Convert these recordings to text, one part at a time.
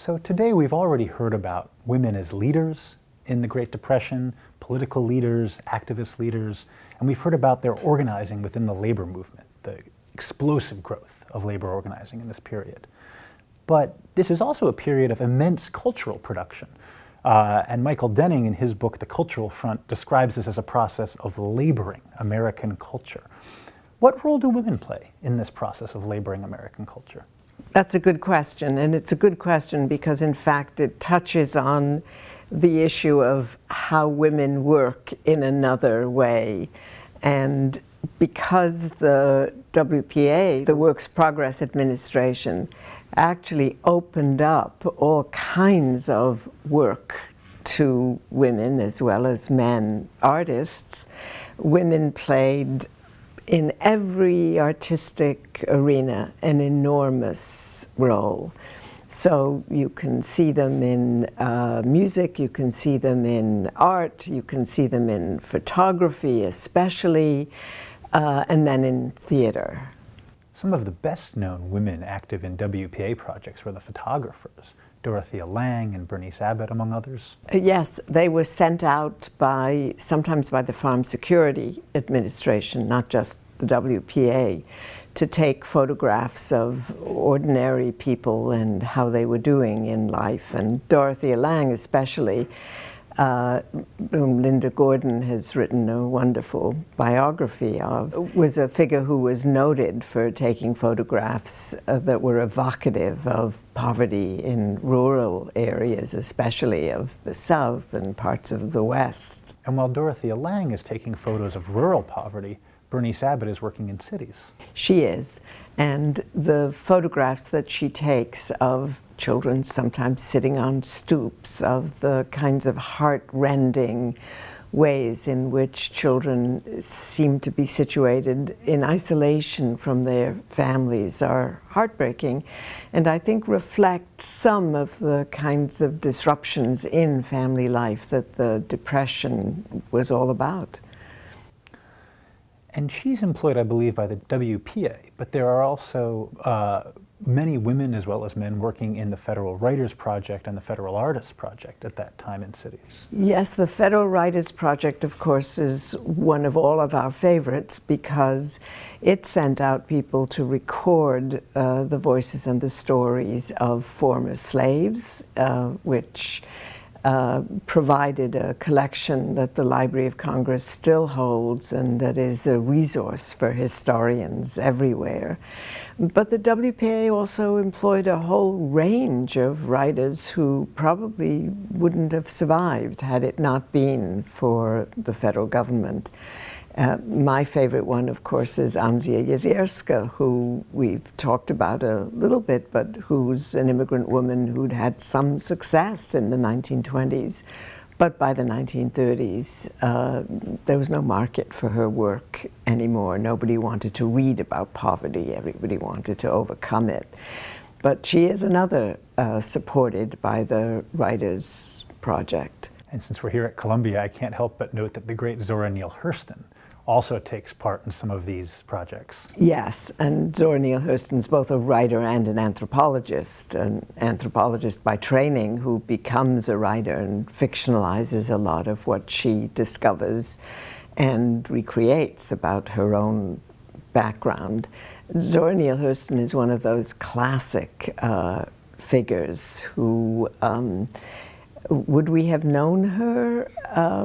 So today we've already heard about women as leaders in the Great Depression, political leaders, activist leaders, and we've heard about their organizing within the labor movement, the explosive growth of labor organizing in this period. But this is also a period of immense cultural production. And Michael Denning, in his book, The Cultural Front, describes this as a process of laboring American culture. What role do women play in this process of laboring American culture? That's a good question, and it's a good question because, in fact, it touches on the issue of how women work in another way. And because the WPA, the Works Progress Administration, actually opened up all kinds of work to women as well as men artists, women played in every artistic arena an enormous role. So you can see them in music, you can see them in art, you can see them in photography especially, and then in theater. Some of the best known women active in WPA projects were the photographers, Dorothea Lange and Bernice Abbott, among others. Yes, they were sent out sometimes by the Farm Security Administration, not just the WPA, to take photographs of ordinary people and how they were doing in life. And Dorothea Lange especially, whom Linda Gordon has written a wonderful biography of, was a figure who was noted for taking photographs that were evocative of poverty in rural areas, especially of the South and parts of the West. And while Dorothea Lange is taking photos of rural poverty, Bernice Abbott is working in cities. She is, and the photographs that she takes of children sometimes sitting on stoops, of the kinds of heart-rending ways in which children seem to be situated in isolation from their families are heartbreaking, and I think reflect some of the kinds of disruptions in family life that the Depression was all about. And she's employed, I believe, by the WPA, but there are also many women as well as men working in the Federal Writers Project and the Federal Artists Project at that time in cities. Yes, the Federal Writers Project, of course, is one of all of our favorites because it sent out people to record the voices and the stories of former slaves, which provided a collection that the Library of Congress still holds and that is a resource for historians everywhere. But the WPA also employed a whole range of writers who probably wouldn't have survived had it not been for the federal government. My favorite one, of course, is Anzia Jezierska, who we've talked about a little bit, but who's an immigrant woman who'd had some success in the 1920s. But by the 1930s, there was no market for her work anymore. Nobody wanted to read about poverty. Everybody wanted to overcome it. But she is another supported by the Writers Project. And since we're here at Columbia, I can't help but note that the great Zora Neale Hurston also takes part in some of these projects. Yes, and Zora Neale Hurston's both a writer and an anthropologist by training who becomes a writer and fictionalizes a lot of what she discovers and recreates about her own background. Zora Neale Hurston is one of those classic figures who would we have known her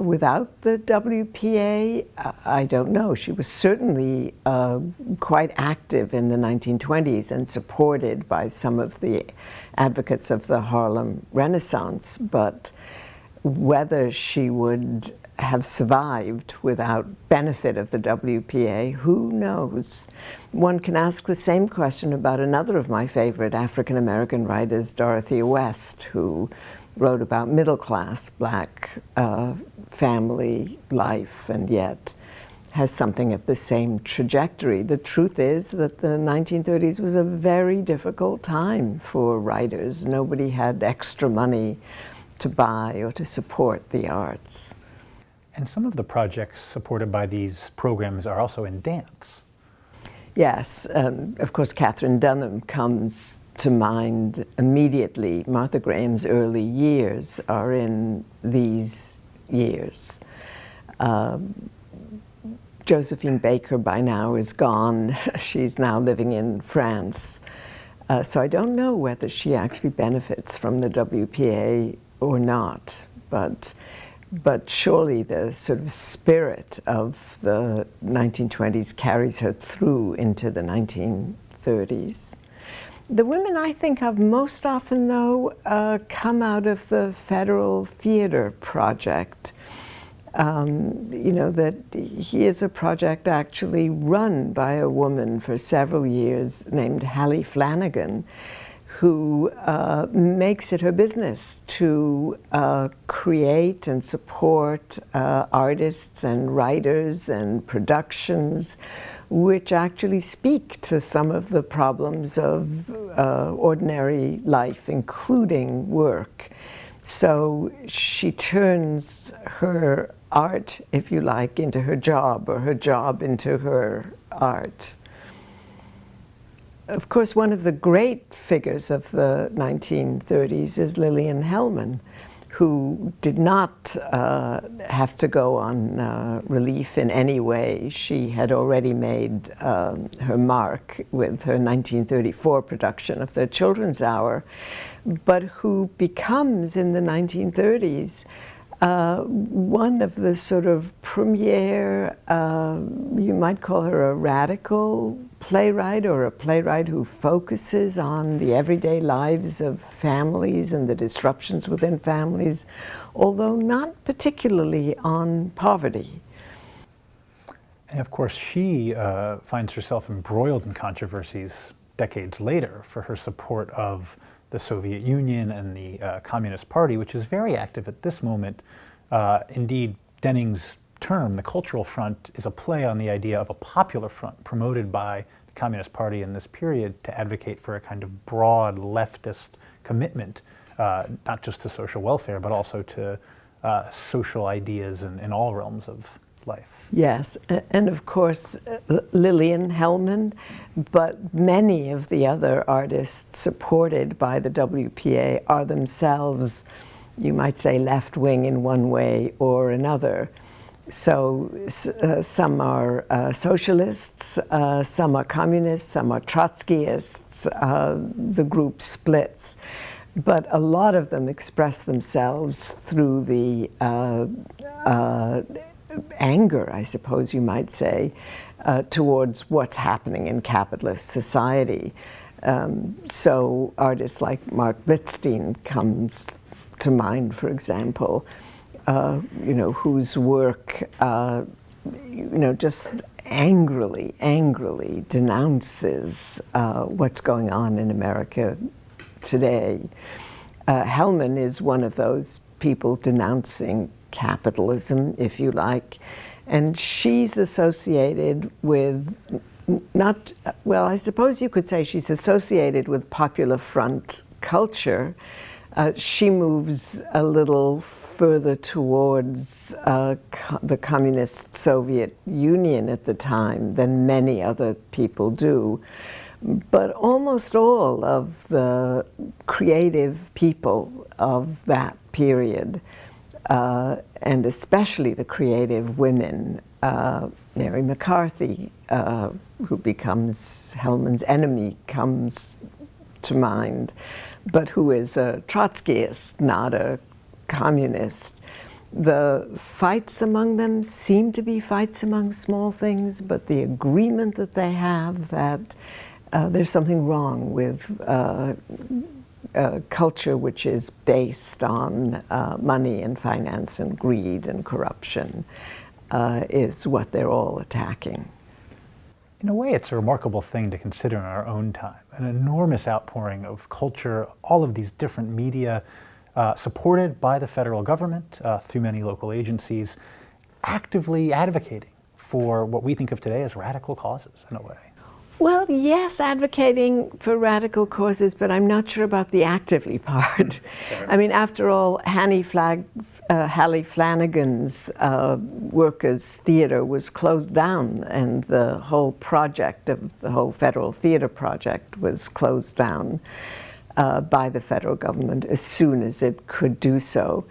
without the WPA? I don't know. She was certainly quite active in the 1920s and supported by some of the advocates of the Harlem Renaissance, but whether she would have survived without benefit of the WPA, who knows? One can ask the same question about another of my favorite African-American writers, Dorothy West, who wrote about middle-class black family life and yet has something of the same trajectory. The truth is that the 1930s was a very difficult time for writers. Nobody had extra money to buy or to support the arts. And some of the projects supported by these programs are also in dance. Yes, of course Katherine Dunham comes to mind immediately. Martha Graham's early years are in these years. Josephine Baker by now is gone. She's now living in France. So I don't know whether she actually benefits from the WPA or not, but surely the sort of spirit of the 1920s carries her through into the 1930s. The women I think of most often, though, come out of the Federal Theater Project. You know, that here's a project actually run by a woman for several years named Hallie Flanagan, who makes it her business to create and support artists and writers and productions which actually speak to some of the problems of ordinary life, including work. So she turns her art, if you like, into her job, or her job into her art. Of course, one of the great figures of the 1930s is Lillian Hellman, who did not have to go on relief in any way. She had already made her mark with her 1934 production of the Children's Hour, but who becomes, in the 1930s, one of the sort of premier, you might call her a radical playwright, or a playwright who focuses on the everyday lives of families and the disruptions within families, although not particularly on poverty. And of course, she finds herself embroiled in controversies decades later for her support of the Soviet Union and the Communist Party, which is very active at this moment. Indeed, Denning's term, the Cultural Front, is a play on the idea of a popular front promoted by the Communist Party in this period to advocate for a kind of broad leftist commitment, not just to social welfare, but also to social ideas in all realms of life. Yes, and of course Lillian Hellman, but many of the other artists supported by the WPA are themselves, you might say, left-wing in one way or another. So some are socialists, some are communists, some are Trotskyists. The group splits. But a lot of them express themselves through the anger, I suppose you might say, towards what's happening in capitalist society. So artists like Mark Blitzstein comes to mind, for example, you know, whose work, you know, just angrily denounces what's going on in America today. Hellman is one of those people denouncing capitalism, if you like, and she's associated with not, well, I suppose you could say she's associated with Popular Front culture. She moves a little further towards the communist Soviet Union at the time than many other people do. But almost all of the creative people of that period, and especially the creative women, Mary McCarthy, who becomes Hellman's enemy, comes to mind, but who is a Trotskyist, not a communist. The fights among them seem to be fights among small things, but the agreement that they have that there's something wrong with culture which is based on money and finance and greed and corruption is what they're all attacking. In a way, it's a remarkable thing to consider in our own time. An enormous outpouring of culture, all of these different media, supported by the federal government through many local agencies, actively advocating for what we think of today as radical causes, in a way. Well, yes, advocating for radical causes, but I'm not sure about the actively part. I mean, after all, Hallie Flanagan's Workers' Theatre was closed down, and the whole project of the whole federal theatre project was closed down by the federal government as soon as it could do so.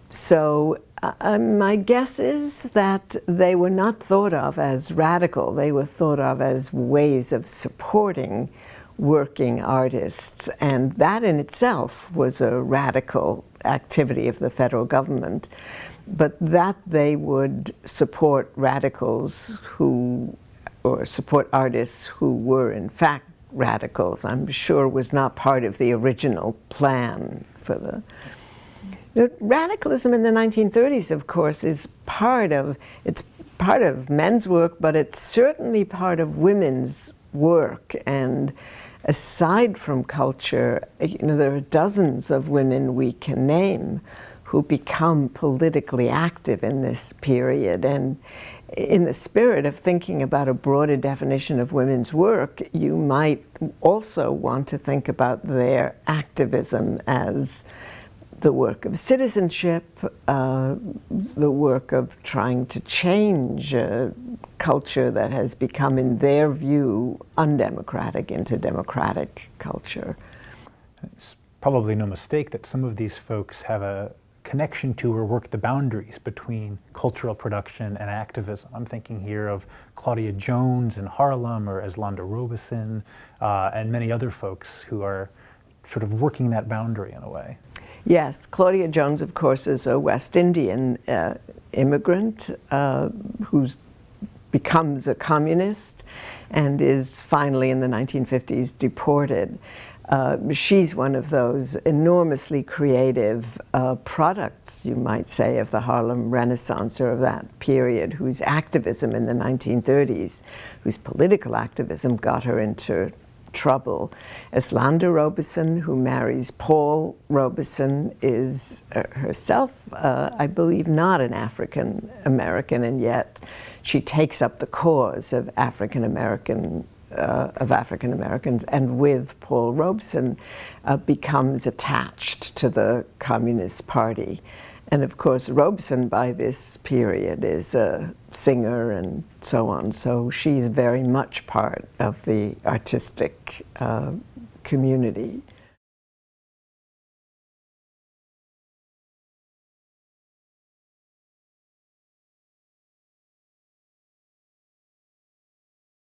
So my guess is that they were not thought of as radical. They were thought of as ways of supporting working artists, and that in itself was a radical activity of the federal government. But that they would support radicals who, or support artists who were in fact radicals, I'm sure was not part of the original plan for the radicalism in the 1930s, of course, is it's part of men's work, but it's certainly part of women's work. And aside from culture, there are dozens of women we can name who become politically active in this period. And in the spirit of thinking about a broader definition of women's work, you might also want to think about their activism as the work of citizenship, the work of trying to change a culture that has become, in their view, undemocratic into democratic culture. It's probably no mistake that some of these folks have a connection to or work the boundaries between cultural production and activism. I'm thinking here of Claudia Jones in Harlem, or Eslanda Robeson, and many other folks who are sort of working that boundary in a way. Yes, Claudia Jones, of course, is a West Indian immigrant who becomes a communist and is finally in the 1950s deported. She's one of those enormously creative products, you might say, of the Harlem Renaissance, or of that period, whose activism in the 1930s, whose political activism got her into trouble. Eslanda Robeson, who marries Paul Robeson, is herself, I believe, not an African American, and yet she takes up the cause of African Americans, and with Paul Robeson becomes attached to the Communist Party. And of course, Robeson by this period is a singer and so on, so she's very much part of the artistic community.